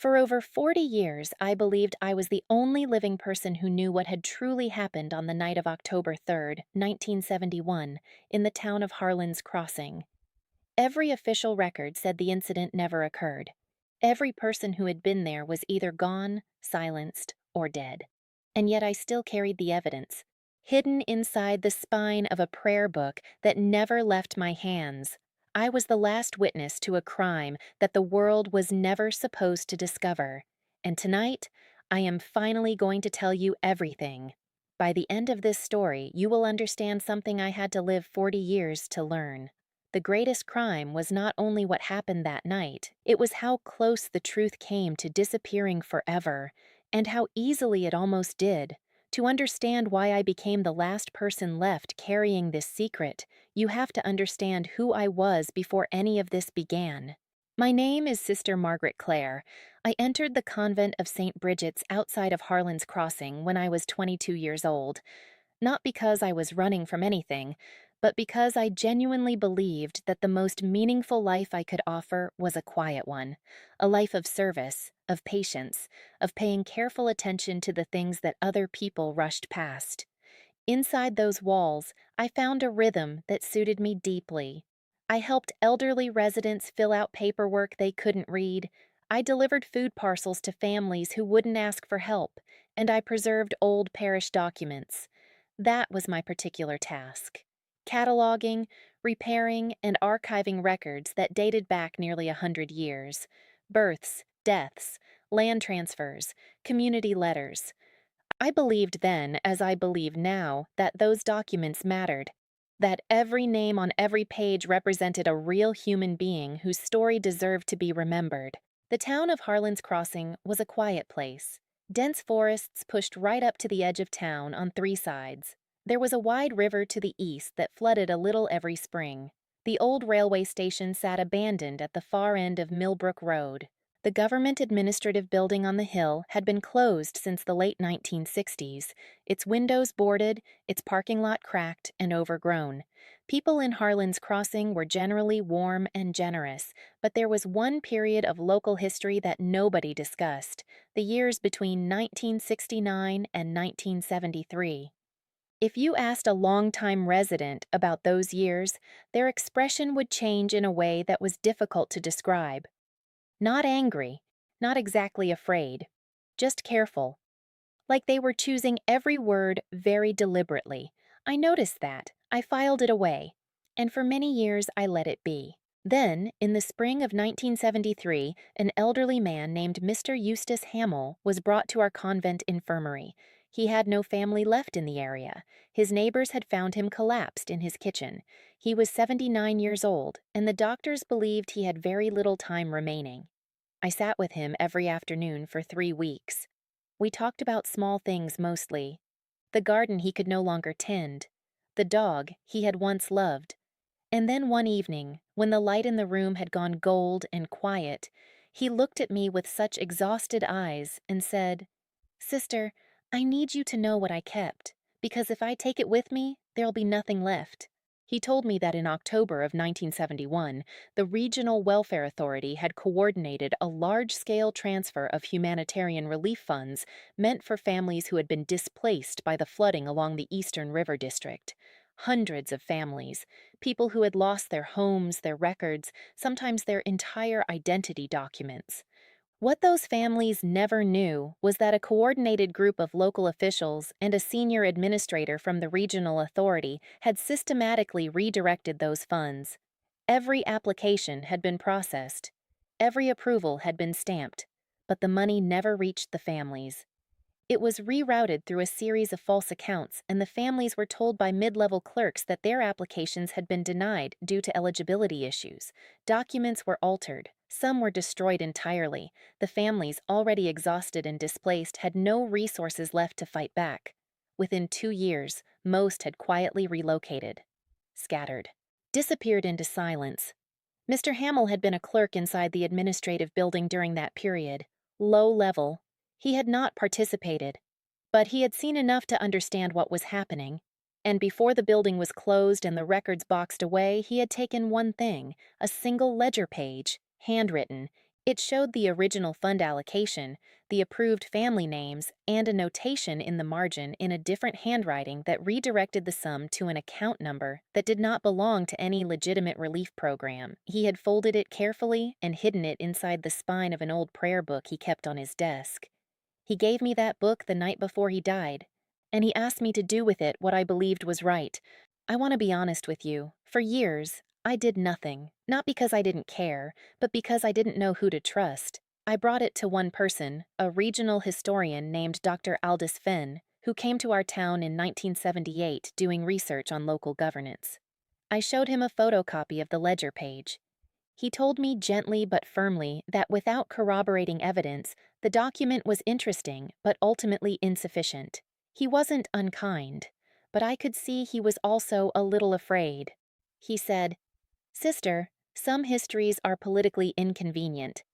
For over 40 years, I believed I was the only living person who knew what had truly happened on the night of October 3rd, 1971, in the town of Harlan's Crossing. Every official record said the incident never occurred. Every person who had been there was either gone, silenced, or dead. And yet I still carried the evidence, hidden inside the spine of a prayer book that never left my hands. I was the last witness to a crime that the world was never supposed to discover. And tonight, I am finally going to tell you everything. By the end of this story, you will understand something I had to live 40 years to learn. The greatest crime was not only what happened that night, it was how close the truth came to disappearing forever, and how easily it almost did. To understand why I became the last person left carrying this secret, you have to understand who I was before any of this began. My name is Sister Margaret Clare. I entered the convent of St. Bridget's outside of Harlan's Crossing when I was 22 years old. Not because I was running from anything, but because I genuinely believed that the most meaningful life I could offer was a quiet one, a life of service, of patience, of paying careful attention to the things that other people rushed past. Inside those walls, I found a rhythm that suited me deeply. I helped elderly residents fill out paperwork they couldn't read. I delivered food parcels to families who wouldn't ask for help, and I preserved old parish documents. That was my particular task. Cataloging, repairing, and archiving records that dated back nearly 100 years. Births, deaths, land transfers, community letters. I believed then, as I believe now, that those documents mattered. That every name on every page represented a real human being whose story deserved to be remembered. The town of Harlan's Crossing was a quiet place. Dense forests pushed right up to the edge of town on three sides. There was a wide river to the east that flooded a little every spring. The old railway station sat abandoned at the far end of Millbrook Road. The government administrative building on the hill had been closed since the late 1960s, its windows boarded, its parking lot cracked and overgrown. People in Harlan's Crossing were generally warm and generous, but there was one period of local history that nobody discussed, the years between 1969 and 1973. If you asked a longtime resident about those years, their expression would change in a way that was difficult to describe. Not angry, not exactly afraid, just careful. Like they were choosing every word very deliberately. I noticed that. I filed it away. And for many years, I let it be. Then, in the spring of 1973, an elderly man named Mr. Eustace Hamill was brought to our convent infirmary. He had no family left in the area. His neighbors had found him collapsed in his kitchen. He was 79 years old, and the doctors believed he had very little time remaining. I sat with him every afternoon for 3 weeks. We talked about small things mostly. The garden he could no longer tend. The dog he had once loved. And then one evening, when the light in the room had gone gold and quiet, he looked at me with such exhausted eyes and said, "Sister, I need you to know what I kept, because if I take it with me, there'll be nothing left." He told me that in October of 1971, the Regional Welfare Authority had coordinated a large-scale transfer of humanitarian relief funds meant for families who had been displaced by the flooding along the Eastern River District. Hundreds of families, people who had lost their homes, their records, sometimes their entire identity documents. What those families never knew was that a coordinated group of local officials and a senior administrator from the regional authority had systematically redirected those funds. Every application had been processed. Every approval had been stamped, but the money never reached the families. It was rerouted through a series of false accounts, and the families were told by mid-level clerks that their applications had been denied due to eligibility issues. Documents were altered. Some were destroyed entirely. The families, already exhausted and displaced, had no resources left to fight back. Within 2 years, most had quietly relocated, scattered, disappeared into silence. Mr. Hamill had been a clerk inside the administrative building during that period, low level. He had not participated, but he had seen enough to understand what was happening. And before the building was closed and the records boxed away, he had taken one thing, a single ledger page, handwritten, It showed the original fund allocation, the approved family names, and a notation in the margin in a different handwriting that redirected the sum to an account number that did not belong to any legitimate relief program. He had folded it carefully and hidden it inside the spine of an old prayer book he kept on his desk. He gave me that book the night before he died, and he asked me to do with it what I believed was right. I want to be honest with you. For years, I did nothing, not because I didn't care, but because I didn't know who to trust. I brought it to one person, a regional historian named Dr. Aldous Fenn, who came to our town in 1978 doing research on local governance. I showed him a photocopy of the ledger page. He told me gently but firmly that without corroborating evidence, the document was interesting but ultimately insufficient. He wasn't unkind, but I could see he was also a little afraid. He said, "Sister, some histories are politically inconvenient."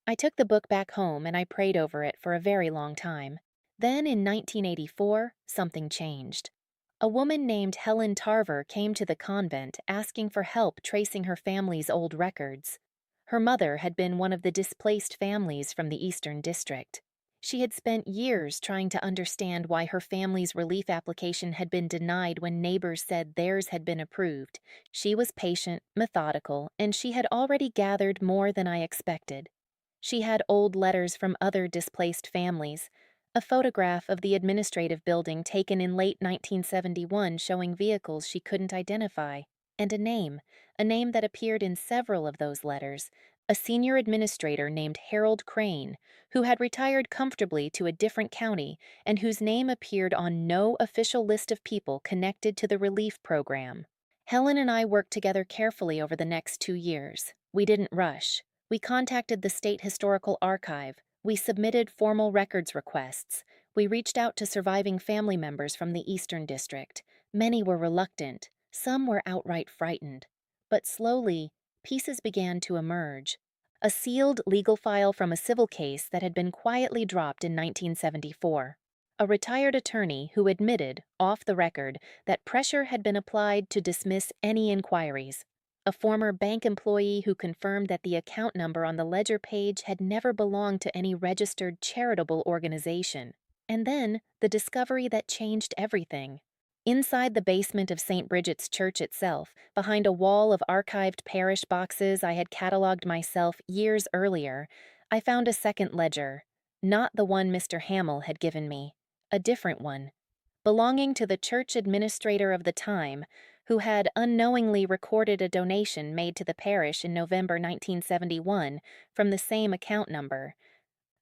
I took the book back home and I prayed over it for a very long time. Then in 1984, something changed. A woman named Helen Tarver came to the convent asking for help tracing her family's old records. Her mother had been one of the displaced families from the Eastern District. She had spent years trying to understand why her family's relief application had been denied when neighbors said theirs had been approved. She was patient, methodical, and she had already gathered more than I expected. She had old letters from other displaced families, a photograph of the administrative building taken in late 1971 showing vehicles she couldn't identify, and a name that appeared in several of those letters, a senior administrator named Harold Crane, who had retired comfortably to a different county and whose name appeared on no official list of people connected to the relief program. Helen and I worked together carefully over the next 2 years. We didn't rush. We contacted the State Historical Archive. We submitted formal records requests. We reached out to surviving family members from the Eastern District. Many were reluctant. Some were outright frightened. But slowly, pieces began to emerge. A sealed legal file from a civil case that had been quietly dropped in 1974. A retired attorney who admitted, off the record, that pressure had been applied to dismiss any inquiries. A former bank employee who confirmed that the account number on the ledger page had never belonged to any registered charitable organization. And then, the discovery that changed everything. Inside the basement of St. Bridget's Church itself, behind a wall of archived parish boxes I had cataloged myself years earlier, I found a second ledger. Not the one Mr. Hamill had given me. A different one. Belonging to the church administrator of the time, who had unknowingly recorded a donation made to the parish in November 1971 from the same account number.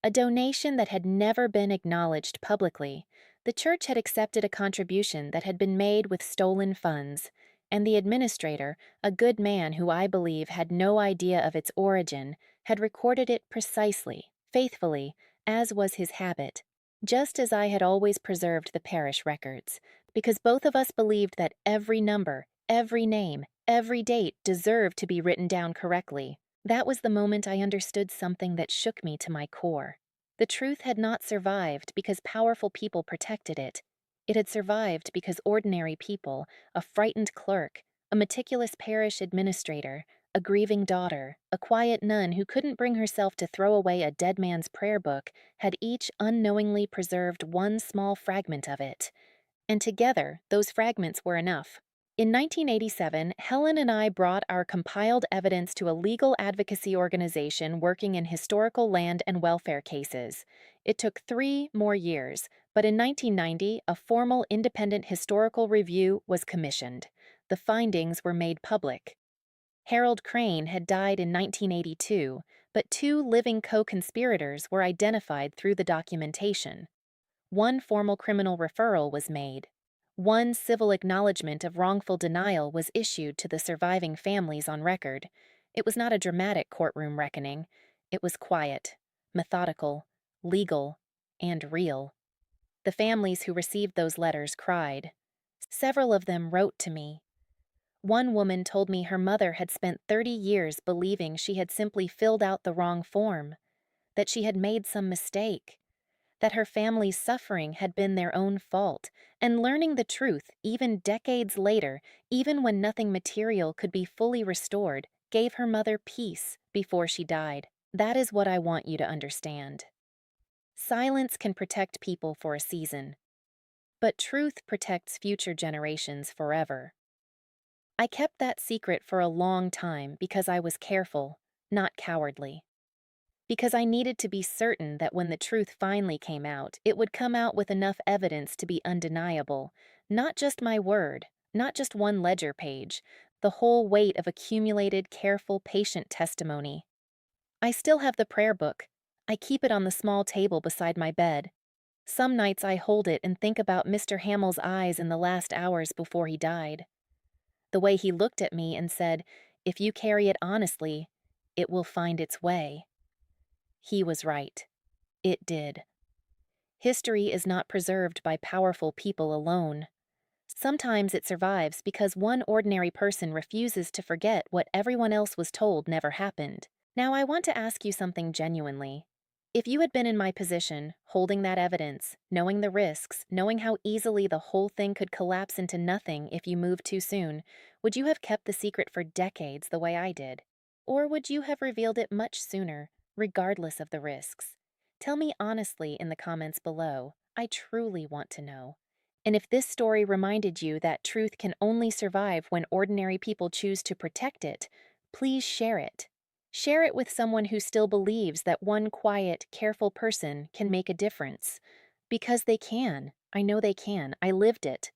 A donation that had never been acknowledged publicly. The church had accepted a contribution that had been made with stolen funds, and the administrator, a good man who I believe had no idea of its origin, had recorded it precisely, faithfully, as was his habit, just as I had always preserved the parish records, because both of us believed that every number, every name, every date deserved to be written down correctly. That was the moment I understood something that shook me to my core. The truth had not survived because powerful people protected it. It had survived because ordinary people, a frightened clerk, a meticulous parish administrator, a grieving daughter, a quiet nun who couldn't bring herself to throw away a dead man's prayer book, had each unknowingly preserved one small fragment of it. And together, those fragments were enough. In 1987, Helen and I brought our compiled evidence to a legal advocacy organization working in historical land and welfare cases. It took 3 more years, but in 1990, a formal independent historical review was commissioned. The findings were made public. Harold Crane had died in 1982, but 2 living co-conspirators were identified through the documentation. One formal criminal referral was made. One civil acknowledgement of wrongful denial was issued to the surviving families on record. It was not a dramatic courtroom reckoning. It was quiet, methodical, legal, and real. The families who received those letters cried. Several of them wrote to me. One woman told me her mother had spent 30 years believing she had simply filled out the wrong form, that she had made some mistake, that her family's suffering had been their own fault, and learning the truth, even decades later, even when nothing material could be fully restored, gave her mother peace before she died. That is what I want you to understand. Silence can protect people for a season, but truth protects future generations forever. I kept that secret for a long time because I was careful, not cowardly. Because I needed to be certain that when the truth finally came out, it would come out with enough evidence to be undeniable. Not just my word, not just one ledger page, the whole weight of accumulated, careful, patient testimony. I still have the prayer book. I keep it on the small table beside my bed. Some nights I hold it and think about Mr. Hamill's eyes in the last hours before he died. The way he looked at me and said, "If you carry it honestly, it will find its way." He was right. It did. History is not preserved by powerful people alone. Sometimes it survives because one ordinary person refuses to forget what everyone else was told never happened. Now, I want to ask you something genuinely. If you had been in my position, holding that evidence, knowing the risks, knowing how easily the whole thing could collapse into nothing if you moved too soon, would you have kept the secret for decades the way I did? Or would you have revealed it much sooner, regardless of the risks? Tell me honestly in the comments below. I truly want to know. And if this story reminded you that truth can only survive when ordinary people choose to protect it, please share it. Share it with someone who still believes that one quiet, careful person can make a difference. Because they can. I know they can. I lived it.